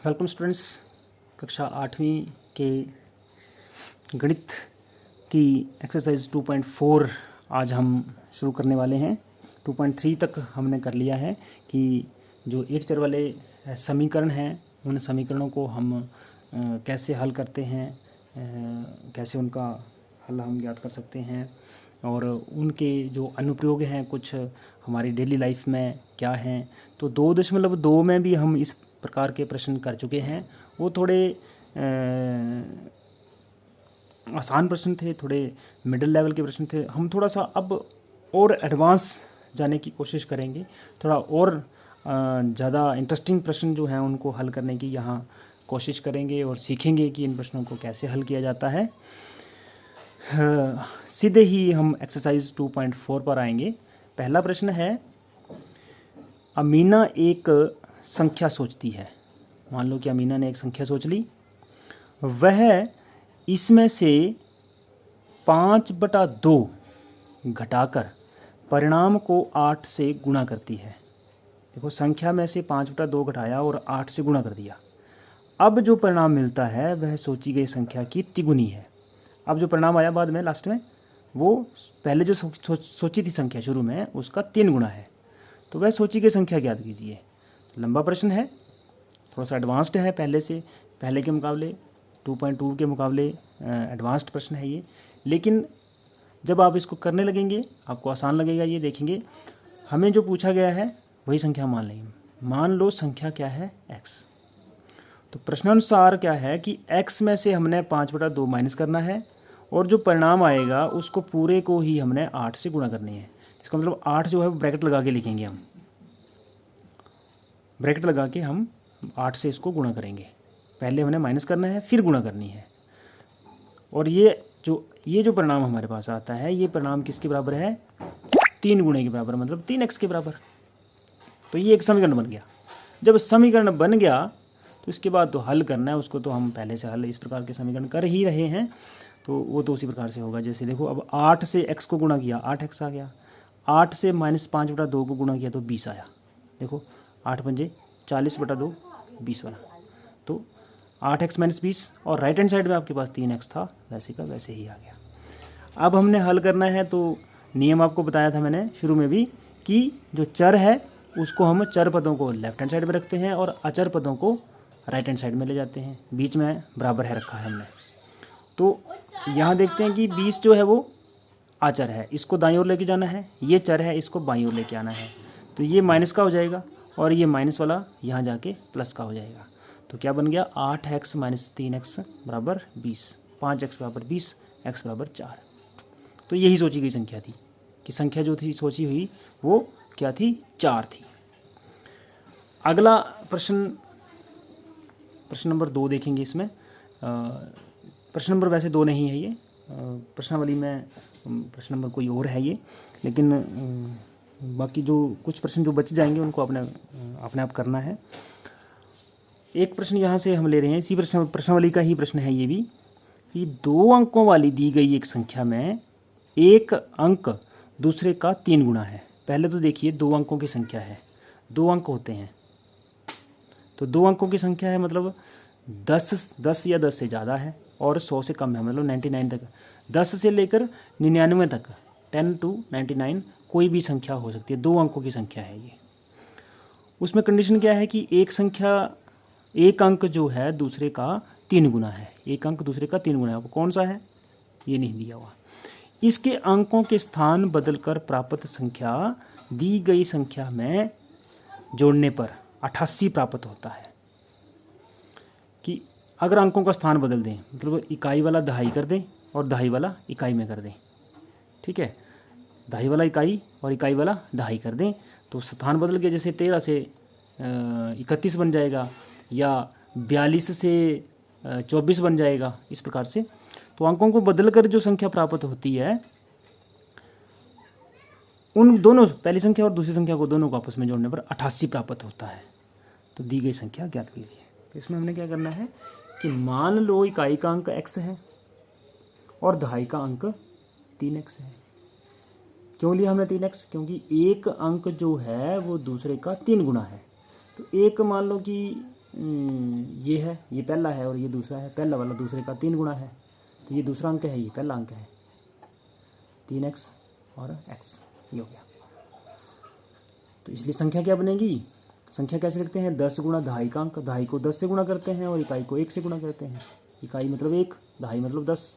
Welcome students. कक्षा 8वीं के गणित की एक्सरसाइज 2.4 आज हम शुरू करने वाले हैं। 2.3 तक हमने कर लिया है कि जो एक चर वाले समीकरण हैं उन समीकरणों को हम कैसे हल करते हैं, कैसे उनका हल हम ज्ञात कर सकते हैं और उनके जो अनुप्रयोग हैं कुछ हमारी डेली लाइफ में क्या हैं। तो 2.2 में भी हम इस प्रकार के प्रश्न कर चुके हैं। वो थोड़े आसान प्रश्न थे, थोड़े मिडिल लेवल के प्रश्न थे। हम थोड़ा सा अब और एडवांस जाने की कोशिश करेंगे, थोड़ा और ज़्यादा इंटरेस्टिंग प्रश्न जो हैं उनको हल करने की यहाँ कोशिश करेंगे और सीखेंगे कि इन प्रश्नों को कैसे हल किया जाता है। सीधे ही हम एक्सरसाइज 2.4 पर आएंगे। पहला प्रश्न है, अमीना एक संख्या सोचती है। मान लो कि अमीना ने एक संख्या सोच ली, वह इसमें से 5/2 घटाकर परिणाम को 8 से गुणा करती है। देखो, संख्या में से 5/2 घटाया और 8 से गुणा कर दिया। अब जो परिणाम मिलता है वह सोची गई संख्या की तिगुनी है। अब जो परिणाम आया बाद में लास्ट में, वो पहले जो सोची थी संख्या शुरू में उसका 3 गुना है। तो वह सोची गई संख्या ज्ञात कीजिए। लंबा प्रश्न है, थोड़ा सा एडवांस्ड है पहले के मुकाबले, 2.2 के मुकाबले एडवांस्ड प्रश्न है ये। लेकिन जब आप इसको करने लगेंगे आपको आसान लगेगा। ये देखेंगे, हमें जो पूछा गया है वही संख्या मान लेंगे। मान लो संख्या क्या है, x। तो प्रश्नानुसार क्या है कि x में से हमने 5/2 माइनस करना है और जो परिणाम आएगा उसको पूरे को ही हमने 8 से गुणा करनी है। इसका मतलब 8 जो है ब्रैकेट लगा के लिखेंगे, हम ब्रैकेट लगा के हम 8 से इसको गुणा करेंगे। पहले हमने माइनस करना है फिर गुणा करनी है। और ये जो परिणाम हमारे पास आता है, ये परिणाम किसके बराबर है, 3 गुणे के बराबर, मतलब 3x के बराबर। तो ये एक समीकरण बन गया। जब समीकरण बन गया तो इसके बाद तो हल करना है उसको। तो हम पहले से हल इस प्रकार के समीकरण कर ही रहे हैं, तो वो तो उसी प्रकार से होगा। जैसे देखो, अब 8 से x को गुणा किया 8x आ गया, 8 से -5/2 को गुणा किया तो 20 आया। देखो, 8 पंजे 40/2 20 वाला, तो 8x - 20 और राइट हैंड साइड में आपके पास 3x था, वैसे का वैसे ही आ गया। अब हमने हल करना है, तो नियम आपको बताया था मैंने शुरू में भी कि जो चर है उसको हम चर पदों को लेफ्ट हैंड साइड में रखते हैं और अचर पदों को राइट हैंड साइड में ले जाते हैं। बीच में बराबर है रखा है हमने। तो यहाँ देखते हैं कि 20 जो है वो अचर है, इसको दाईं ओर लेके जाना है। ये चर है, इसको बाईं ओर लेके आना है। तो ये माइनस का हो जाएगा और ये माइनस वाला यहाँ जाके प्लस का हो जाएगा। तो क्या बन गया, 8x - 3x बराबर 20, 5x बराबर 20, x बराबर 4। तो यही सोची गई संख्या थी कि संख्या जो थी सोची हुई वो क्या थी, 4 थी। अगला प्रश्न नंबर 2 देखेंगे। इसमें प्रश्न नंबर वैसे 2 नहीं है, ये प्रश्नावली में प्रश्न नंबर कोई और है ये। लेकिन बाकी जो कुछ प्रश्न जो बच जाएंगे उनको अपने आप करना है। एक प्रश्न यहाँ से हम ले रहे हैं, इसी प्रश्नावली का ही प्रश्न है ये भी, कि 2 अंकों वाली दी गई एक संख्या में एक अंक दूसरे का 3 गुना है। पहले तो देखिए, 2 अंकों की संख्या है, 2 अंक होते हैं। तो 2 अंकों की संख्या है, मतलब 10 या 10 से ज़्यादा है और 100 से कम है, मतलब 99 तक। 10 से लेकर 99 तक, 10 to 99 कोई भी संख्या हो सकती है। 2 अंकों की संख्या है ये। उसमें कंडीशन क्या है कि एक अंक जो है दूसरे का 3 गुना है। एक अंक दूसरे का 3 गुना है। वो कौन सा है ये नहीं दिया हुआ। इसके अंकों के स्थान बदलकर प्राप्त संख्या दी गई संख्या में जोड़ने पर 88 प्राप्त होता है। कि अगर अंकों का स्थान बदल दें, मतलब इकाई वाला दहाई कर दें और दहाई वाला इकाई में कर दें, ठीक है, दहाई वाला इकाई और इकाई वाला दहाई कर दें, तो स्थान बदल के जैसे 13 से 31 बन जाएगा या 42 से 24 बन जाएगा, इस प्रकार से। तो अंकों को बदलकर जो संख्या प्राप्त होती है, उन दोनों, पहली संख्या और दूसरी संख्या को दोनों को आपस में जोड़ने पर 88 प्राप्त होता है। तो दी गई संख्या ज्ञात कीजिए। तो इसमें हमने क्या करना है कि मान लो इकाई का अंक x है और दहाई का अंक 3x है। क्यों लिया हमने 3x? क्योंकि एक अंक जो है वो दूसरे का 3 गुना है। तो एक मान लो कि ये है, ये पहला है और ये दूसरा है, पहला वाला दूसरे का 3 गुना है, तो ये दूसरा अंक है, ये पहला अंक है, 3x और x, ये हो गया। तो इसलिए संख्या क्या बनेगी, संख्या कैसे लिखते हैं, 10 गुणा दहाई का अंक, दहाई को 10 से गुणा करते हैं और इकाई को 1 से गुणा करते हैं, इकाई मतलब 1, दहाई मतलब 10,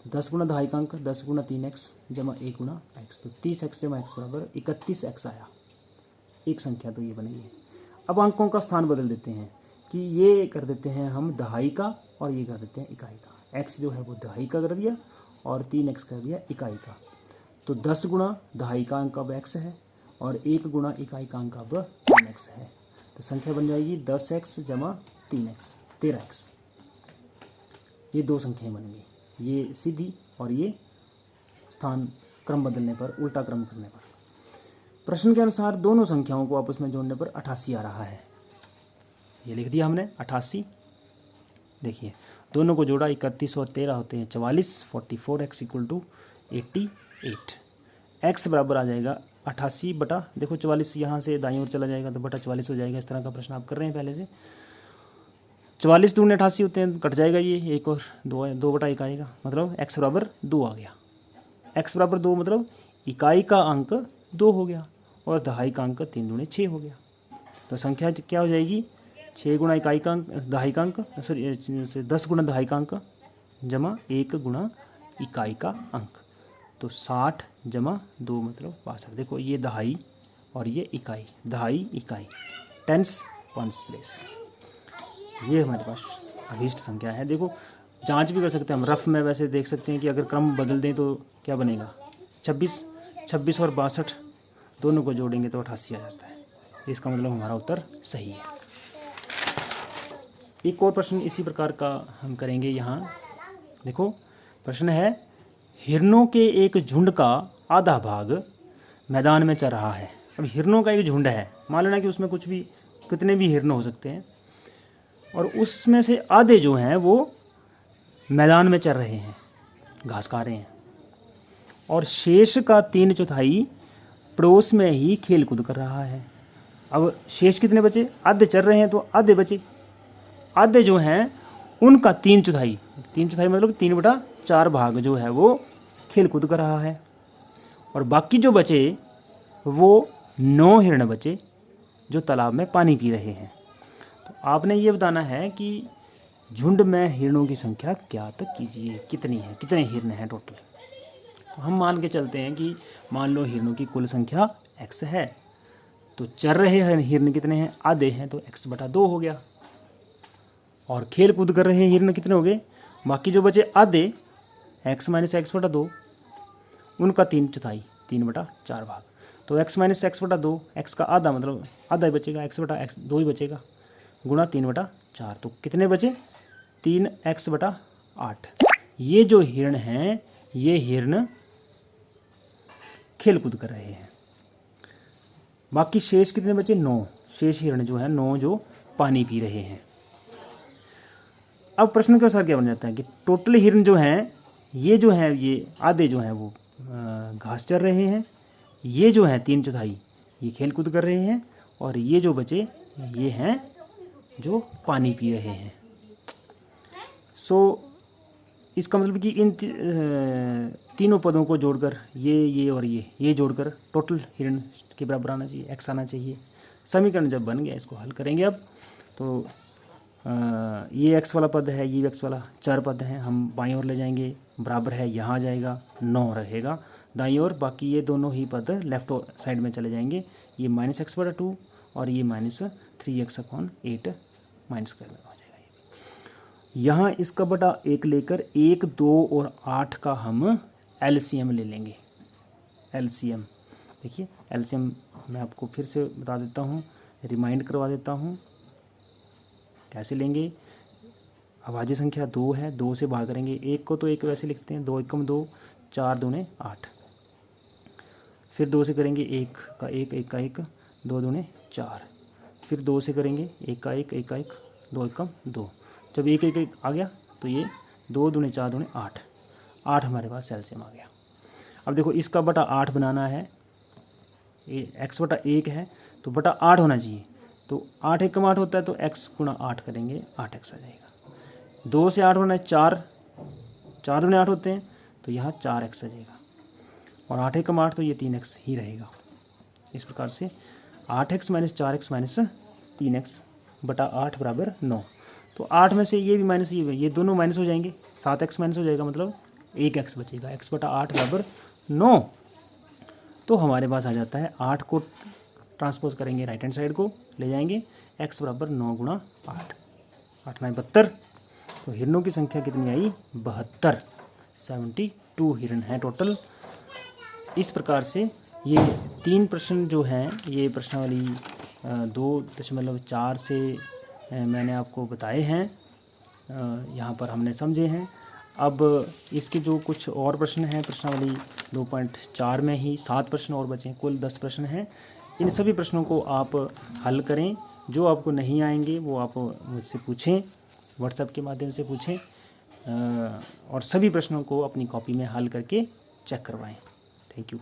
10 गुणा दहाई का अंक 10 गुणा 3x जमा 1 गुणा x, तो 30x जमा x बराबर 31x आया, एक संख्या तो ये बन गई। अब अंकों का स्थान बदल देते हैं कि ये कर देते हैं हम दहाई का और ये कर देते हैं इकाई का, x जो है वो दहाई का कर दिया और 3x कर दिया इकाई का, तो 10 गुणा दहाई का अंक अब x है और 1 गुणा इकाई का अंक अब 3x है, तो संख्या बन जाएगी 10x जमा 3x 13x। ये दो संख्याएं बन गई, ये सीधी और ये स्थान क्रम बदलने पर, उल्टा क्रम करने पर। प्रश्न के अनुसार दोनों संख्याओं को आपस में जोड़ने पर 88 आ रहा है, ये लिख दिया हमने 88। देखिए दोनों को जोड़ा, 31 और 13 होते हैं 44, 44x इक्वल टू 88, x बराबर आ जाएगा 88 बटा, देखो 44 यहाँ से दाईं ओर चला जाएगा तो बटा 44 हो जाएगा। इस तरह का प्रश्न आप कर रहे हैं पहले से, 44 दूनी 88 होते हैं, कट जाएगा ये, एक और 2 बटा इकाई का, मतलब x बराबर 2 आ गया। x बराबर 2 मतलब इकाई का अंक 2 हो गया और दहाई का अंक 3 दूनी 6 हो गया, तो संख्या क्या हो जाएगी, 6 गुणा इकाई का अंक, दहाई का अंक, सॉरी 10 गुणा दहाई का अंक जमा 1 गुणा इकाई का अंक, तो 60 जमा 2 मतलब 62। देखो ये दहाई और ये इकाई, दहाई इकाई, टेंस वंस प्लेस, ये हमारे पास अभीष्ट संख्या है। देखो जांच भी कर सकते हैं हम, रफ में वैसे देख सकते हैं कि अगर क्रम बदल दें तो क्या बनेगा, 26 और 62 दोनों को जोड़ेंगे तो 88 आ जाता है, इसका मतलब हमारा उत्तर सही है। एक और प्रश्न इसी प्रकार का हम करेंगे यहाँ। देखो प्रश्न है, हिरणों के एक झुंड का आधा भाग मैदान में चल रहा है। अब हिरणों का एक झुंड है, मान लेना कि उसमें कुछ भी, कितने भी हिरण हो सकते हैं, और उसमें से आधे जो हैं वो मैदान में चल रहे हैं, घास खा रहे हैं, और शेष का 3/4 पड़ोस में ही खेल कूद कर रहा है। अब शेष कितने बचे, आधे चल रहे हैं तो आधे बचे, आधे जो हैं उनका 3/4 मतलब 3/4 भाग जो है वो खेल कूद कर रहा है, और बाकी जो बचे वो 9 हिरण बचे जो तालाब में पानी पी रहे हैं। तो आपने ये बताना है कि झुंड में हिरणों की संख्या ज्ञात कीजिए, कितनी है, कितने हिरण हैं टोटल। तो हम मान के चलते हैं कि मान लो हिरणों की कुल संख्या x है, तो चल रहे हैं हिरण कितने हैं, आधे हैं, तो x बटा 2 हो गया, और खेल कूद कर रहे हैं हिरण कितने हो गए, बाकी जो बचे आधे, x माइनस x बटा 2, उनका 3/4 3/4 भाग, तो x माइनस x बटा 2, x का आधा मतलब आधा ही बचेगा, x बटा x 2 ही बचेगा, गुणा 3/4, तो कितने बचे 3x बटा 8। ये जो हिरण हैं ये हिरण खेल कूद कर रहे हैं। बाकी शेष कितने बचे, 9 शेष हिरण जो है 9 जो पानी पी रहे हैं। अब प्रश्न के अनुसार क्या बन जाता है कि टोटल हिरण जो हैं ये जो हैं ये आधे जो हैं वो घास चर रहे हैं, ये जो हैं 3/4 ये खेल कूद कर रहे हैं, और ये जो बचे ये हैं जो पानी पी रहे हैं। सो इसका मतलब कि इन तीनों पदों को जोड़कर ये और ये जोड़कर टोटल हिरण के बराबर आना चाहिए, x आना चाहिए। समीकरण जब बन गया इसको हल करेंगे अब, तो ये x वाला पद है, ये x वाला चार पद हैं, हम बाईं ओर ले जाएंगे, बराबर है यहाँ आ जाएगा, 9 रहेगा दाईं ओर, बाकी ये दोनों ही पद लेफ्ट साइड में चले जाएंगे, ये -x बटा 2 और ये -3x/8 माइनस कर हो जाएगा। यहाँ इसका बटा 1 लेकर 1, 2 और 8 का हम LCM ले लेंगे। LCM देखिए, LCM मैं आपको फिर से बता देता हूँ, रिमाइंड करवा देता हूँ कैसे लेंगे। अभाज्य संख्या 2 है, 2 से भाग करेंगे, 1 को तो 1 वैसे लिखते हैं, 2 एकम 2, 4 दूने 8, फिर 2 से करेंगे 1 का 1, 1 का 1, 2 दूने 4, फिर 2 से करेंगे 1 का 1, 1 का 1, 2 एकम 2, जब 1, 1, 1 आ गया तो ये 2 दूने 4 दूने 8, 8 हमारे पास एलसीएम आ गया। अब देखो इसका बटा 8 बनाना है, x बटा 1 है तो बटा 8 होना चाहिए, तो 8 एकम 8 होता है, तो x गुणा 8 करेंगे, 8x आ जाएगा। 2 से 8 होना है 4, 4 दूने 8 होते हैं, तो यहाँ 4x आ जाएगा। और 8 एकम 8 तो ये 3x ही रहेगा। इस प्रकार से 8x minus 4x minus 3x बटा 8 बराबर 9। तो 8 में से ये भी माइनस ये दोनों माइनस हो जाएंगे, 7x माइनस हो जाएगा, मतलब 1x बचेगा। x बटा 8 बराबर 9। तो हमारे पास आ जाता है 8 को ट्रांसपोज करेंगे राइट हैंड साइड को ले जाएंगे, x बराबर 9 गुणा 8, 8 9 72। तो हिरणों की संख्या कितनी आई? 72, 72 हिरण हैं टोटल। इस प्रकार से ये 3 प्रश्न जो हैं, ये प्रश्नावली 2.4 से मैंने आपको बताए हैं, यहाँ पर हमने समझे हैं। अब इसके जो कुछ और प्रश्न हैं प्रश्नावली 2.4 में ही 7 प्रश्न और बचे, कुल 10 प्रश्न हैं। इन सभी प्रश्नों को आप हल करें। जो आपको नहीं आएंगे वो आप मुझसे पूछें, व्हाट्सएप के माध्यम से पूछें, और सभी प्रश्नों को अपनी कॉपी में हल करके चेक करवाएं। Thank you.